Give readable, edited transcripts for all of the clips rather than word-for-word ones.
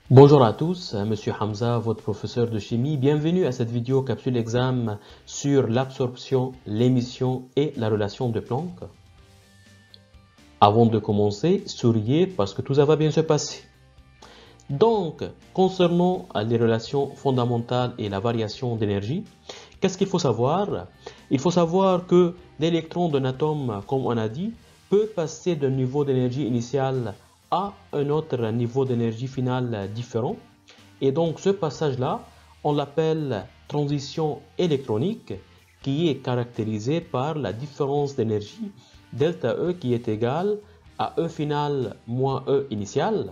Bonjour à tous, Monsieur Hamza, votre professeur de chimie. Bienvenue à cette vidéo capsule examen sur l'absorption, l'émission et la relation de Planck. Avant de commencer, souriez parce que tout ça va bien se passer. Donc, concernant les relations fondamentales et la variation d'énergie, qu'est-ce qu'il faut savoir? Il faut savoir que l'électron d'un atome, comme on a dit, peut passer d'un niveau d'énergie initiale à un autre niveau d'énergie finale différent. Et donc ce passage-là, on l'appelle transition électronique, qui est caractérisée par la différence d'énergie delta E qui est égale à E final moins E initial.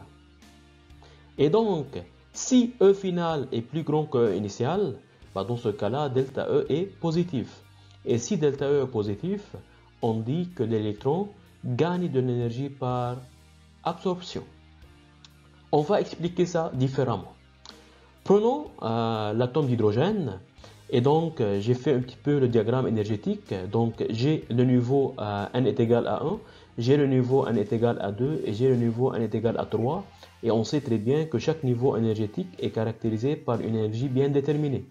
Et donc, si E final est plus grand que E initial, dans ce cas-là, delta E est positif. Et si delta E est positif, on dit que l'électron gagne de l'énergie par absorption. On va expliquer ça différemment. Prenons l'atome d'hydrogène et donc j'ai fait un petit peu le diagramme énergétique. Donc j'ai le niveau n est égal à 1, j'ai le niveau n est égal à 2 et j'ai le niveau n est égal à 3. Et on sait très bien que chaque niveau énergétique est caractérisé par une énergie bien déterminée.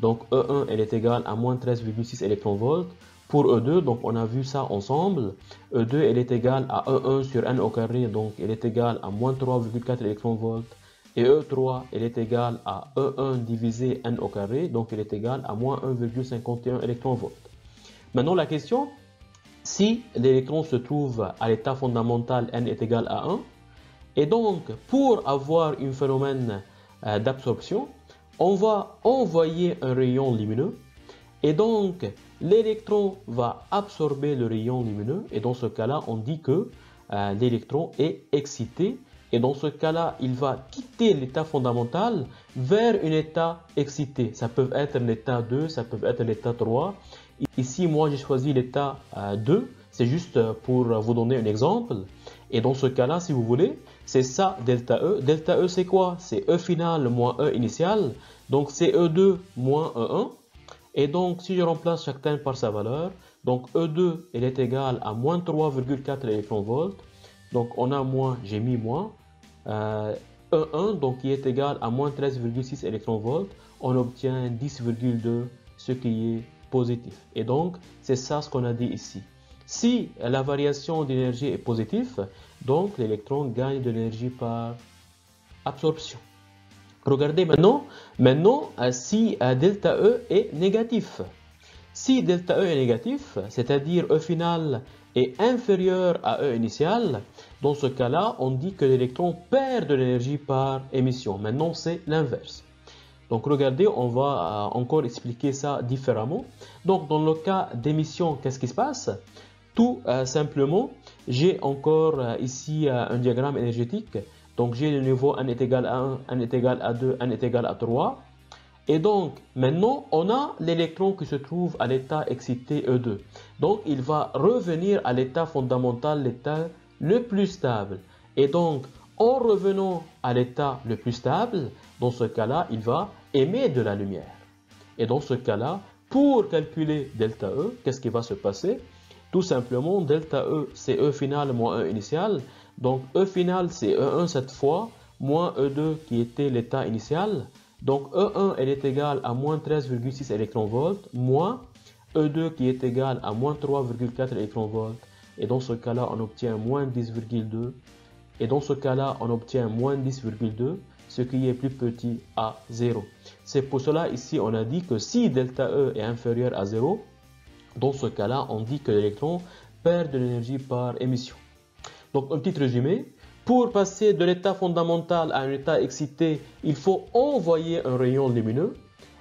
Donc E1 elle est égale à moins 13,6 électronvolts. Pour E2, donc on a vu ça ensemble, E2 elle est égale à E1 sur n au carré, donc elle est égale à moins 3,4 électronvolts. Et E3 elle est égale à E1 divisé n au carré, donc elle est égale à moins 1,51 électronvolts. Maintenant la question, si l'électron se trouve à l'état fondamental n est égal à 1, et donc pour avoir un phénomène d'absorption, on va envoyer un rayon lumineux, et donc l'électron va absorber le rayon lumineux, et dans ce cas-là, on dit que l'électron est excité, et dans ce cas-là, il va quitter l'état fondamental vers un état excité. Ça peut être l'état 2, ça peut être l'état 3. Ici, moi, j'ai choisi l'état 2. C'est juste pour vous donner un exemple. Et dans ce cas-là, si vous voulez, c'est ça delta E. Delta E, c'est quoi? C'est E final moins E initial. Donc, c'est E2 moins E1. Et donc, si je remplace chaque terme par sa valeur, donc E2, elle est égale à moins 3,4 électronvolts. Donc, on a moins, j'ai mis moins. E1, donc qui est égal à moins 13,6 électronvolts, on obtient 10,2, ce qui est positif. Et donc, c'est ça ce qu'on a dit ici. Si la variation d'énergie est positive, donc l'électron gagne de l'énergie par absorption. Regardez maintenant si delta E est négatif. Si delta E est négatif, c'est-à-dire E final est inférieur à E initial, dans ce cas-là, on dit que l'électron perd de l'énergie par émission. Maintenant, c'est l'inverse. Donc, regardez, on va encore expliquer ça différemment. Donc, dans le cas d'émission, qu'est-ce qui se passe? Tout simplement, j'ai encore ici un diagramme énergétique. Donc, j'ai le niveau n est égal à 1, n est égal à 2, n est égal à 3. Et donc, maintenant, on a l'électron qui se trouve à l'état excité E2. Donc, il va revenir à l'état fondamental, l'état le plus stable. Et donc, en revenant à l'état le plus stable, dans ce cas-là, il va émettre de la lumière. Et dans ce cas-là, pour calculer delta E, qu'est-ce qui va se passer? Tout simplement, delta E, c'est E final moins E initial. Donc, E final, c'est E1 cette fois, moins E2 qui était l'état initial. Donc E1 elle est égale à moins 13,6 électronvolts moins E2 qui est égal à moins 3,4 électronvolts. Et dans ce cas-là, on obtient moins 10,2. Et dans ce cas-là, on obtient moins 10,2, ce qui est plus petit à 0. C'est pour cela ici, on a dit que si delta E est inférieur à 0, dans ce cas-là, on dit que l'électron perd de l'énergie par émission. Donc un petit résumé. Pour passer de l'état fondamental à un état excité, il faut envoyer un rayon lumineux.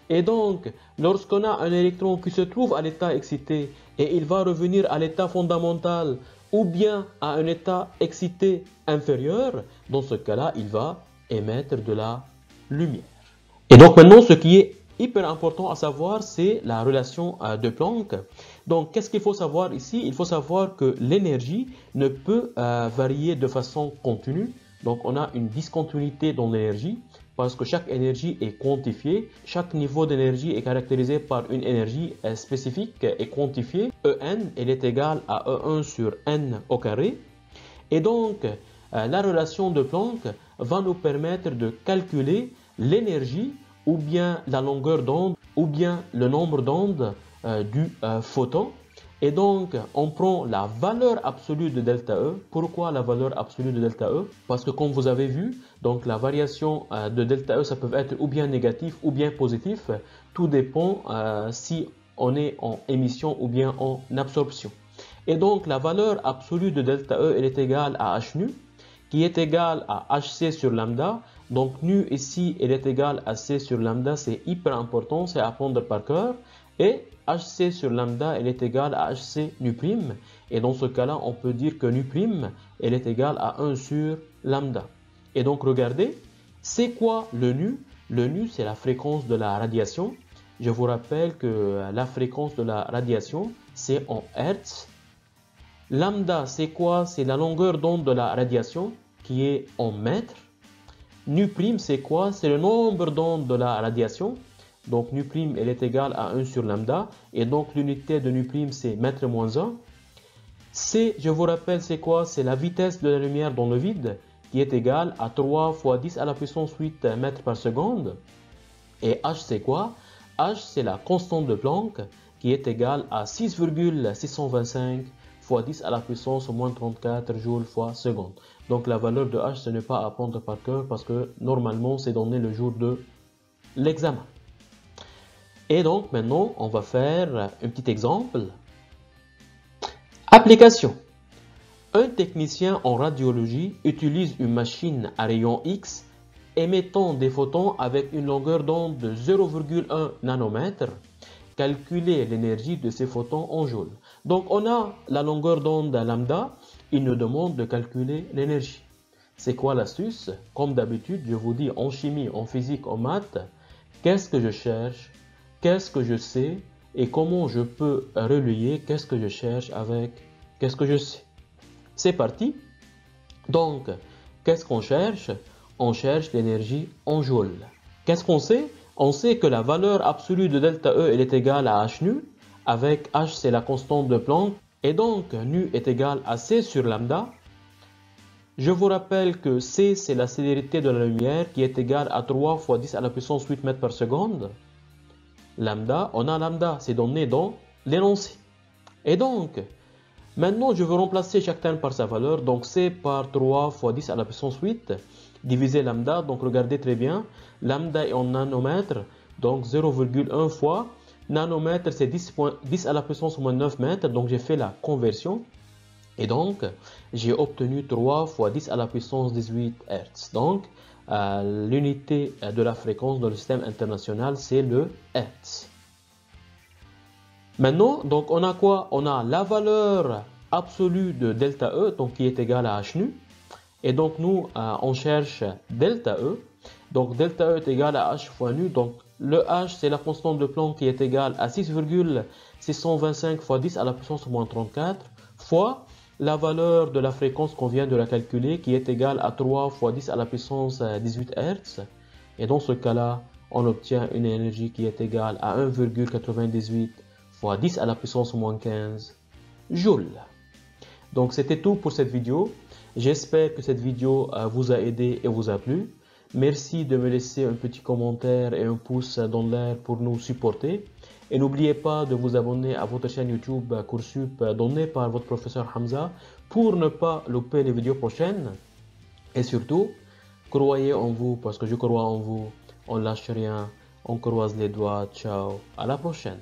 Et donc, lorsqu'on a un électron qui se trouve à l'état excité et il va revenir à l'état fondamental ou bien à un état excité inférieur, dans ce cas-là, il va émettre de la lumière. Et donc maintenant, ce qui est hyper important à savoir, c'est la relation de Planck. Donc, qu'est-ce qu'il faut savoir ici? Il faut savoir que l'énergie ne peut varier de façon continue. Donc, on a une discontinuité dans l'énergie parce que chaque énergie est quantifiée. Chaque niveau d'énergie est caractérisé par une énergie spécifique et quantifiée. En, elle est égale à E1 sur n au carré. Et donc, la relation de Planck va nous permettre de calculer l'énergie ou bien la longueur d'onde ou bien le nombre d'ondes du photon. Et donc, on prend la valeur absolue de delta E. Pourquoi la valeur absolue de delta E? Parce que comme vous avez vu, donc la variation de delta E, ça peut être ou bien négatif ou bien positif. Tout dépend si on est en émission ou bien en absorption. Et donc, la valeur absolue de delta E, elle est égale à h nu, qui est égal à hc sur lambda. Donc, nu ici, elle est égale à c sur lambda. C'est hyper important, c'est à apprendre par cœur. Et hc sur lambda, elle est égale à hc nu prime. Et dans ce cas-là, on peut dire que nu prime, elle est égale à 1 sur lambda. Et donc, regardez, c'est quoi le nu? Le nu, c'est la fréquence de la radiation. Je vous rappelle que la fréquence de la radiation, c'est en Hertz. Lambda, c'est quoi? C'est la longueur d'onde de la radiation qui est en mètres. Nu prime, c'est quoi? C'est le nombre d'ondes de la radiation. Donc, nu prime, elle est égale à 1 sur lambda. Et donc, l'unité de nu prime, c'est mètre moins 1. C, je vous rappelle, c'est quoi? C'est la vitesse de la lumière dans le vide qui est égale à 3 fois 10 à la puissance 8 mètres par seconde. Et H, c'est quoi? H, c'est la constante de Planck qui est égale à 6,625 fois 10 à la puissance moins 34 joules fois seconde. Donc la valeur de H, ce n'est pas à apprendre par cœur parce que normalement c'est donné le jour de l'examen. Et donc maintenant on va faire un petit exemple. Application. Un technicien en radiologie utilise une machine à rayon X émettant des photons avec une longueur d'onde de 0,1 nanomètre. Calculer l'énergie de ces photons en joules. Donc on a la longueur d'onde lambda, il nous demande de calculer l'énergie. C'est quoi l'astuce? Comme d'habitude, je vous dis en chimie, en physique, en maths, qu'est-ce que je cherche, qu'est-ce que je sais et comment je peux relier qu'est-ce que je cherche avec qu'est-ce que je sais. C'est parti. Donc, qu'est-ce qu'on cherche? On cherche l'énergie en joules. Qu'est-ce qu'on sait? On sait que la valeur absolue de delta E elle est égale à h nu, avec h c'est la constante de Planck, et donc nu est égal à c sur lambda. Je vous rappelle que c c'est la célérité de la lumière qui est égale à 3 fois 10 à la puissance 8 mètres par seconde. Lambda, on a lambda, c'est donné dans l'énoncé. Et donc, maintenant je veux remplacer chaque terme par sa valeur, donc c par 3 fois 10 à la puissance 8. Diviser lambda, donc regardez très bien, lambda est en nanomètres, donc 0,1 fois, nanomètre c'est 10 à la puissance moins 9 mètres, donc j'ai fait la conversion, et donc j'ai obtenu 3 fois 10 à la puissance 18 Hz. Donc l'unité de la fréquence dans le système international c'est le Hz. Maintenant, donc on a quoi? On a la valeur absolue de delta E, donc qui est égale à h nu. Et donc nous, on cherche delta E. Donc delta E est égal à h fois nu. Donc le h, c'est la constante de Planck qui est égale à 6,625 fois 10 à la puissance moins 34 fois la valeur de la fréquence qu'on vient de la calculer qui est égale à 3 fois 10 à la puissance 18 Hz. Et dans ce cas-là, on obtient une énergie qui est égale à 1,98 fois 10 à la puissance moins 15 joules. Donc c'était tout pour cette vidéo. J'espère que cette vidéo vous a aidé et vous a plu. Merci de me laisser un petit commentaire et un pouce dans l'air pour nous supporter. Et n'oubliez pas de vous abonner à votre chaîne YouTube Coursup donnée par votre professeur Hamza pour ne pas louper les vidéos prochaines. Et surtout, croyez en vous parce que je crois en vous. On lâche rien, on croise les doigts. Ciao, à la prochaine.